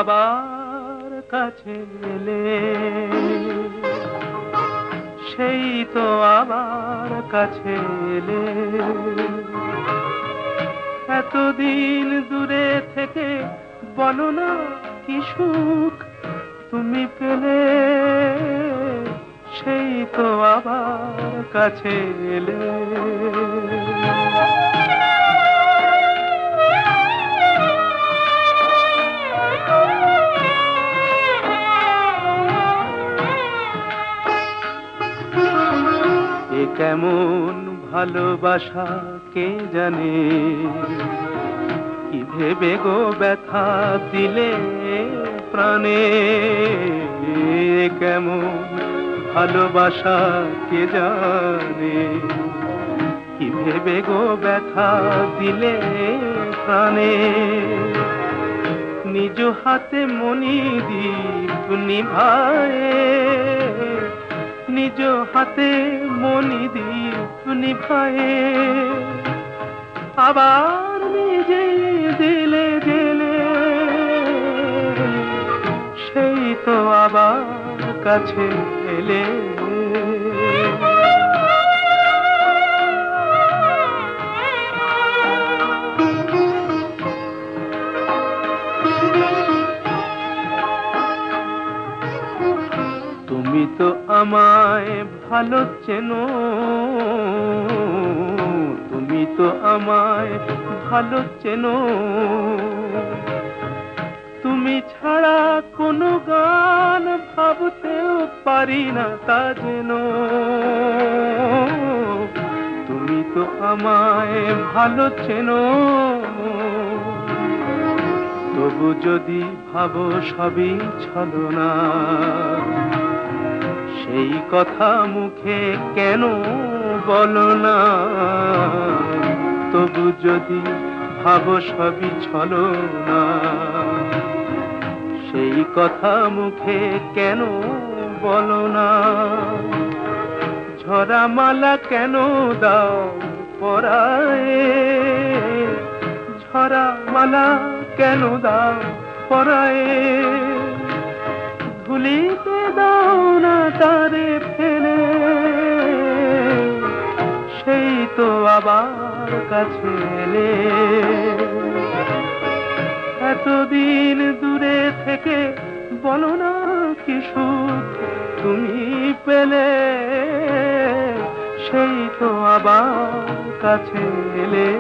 আবার কাছে এলে, সেই তো আবার কাছে এলে। এতদিন দূরে থেকে বলো না কি সুখ তুমি পেলে, সেই তো আবার কাছে এলে। এ কেমন ভালোবাসা কে জানে, কি ভেবে গো ব্যথা দিলে প্রাণে। এ কেমন ভালোবাসা কে জানে, কি ভেবে গো ব্যথা দিলে প্রাণে। নিজ হাতে মনি দীপ নিভায়ে, নিজ হাতে মনি দীপ নিভায়ে, আবার নিজে দিলে দিলে, সেই তো আবার কাছে এলে। তুমি তো আমায় ভালো চেনো, তুমি তো আমায় ভালো চেনো। তুমি ছাড়া কোনো গান ভাবতেও পারি না তা যেন। তুমি তো আমায় ভালো চেনো, তবু যদি ভাবো সবই ছলনা, সেই কথা মুখে কেন বলো না। তবু যদি ভাবো সবই ছলনা, সেই কথা মুখে কেন বলো না। ঝরা মালা কেন দাও পরায়ে, ঝরা মালা কেন দাও পরায়ে। ভুলিতে দাও না তারে ফেলে, সেই তো আবার কাছে এলে। এতদিন দূরে থেকে বলো না কি সুখ তুমি পেলে, সেই তো আবার কাছে এলে।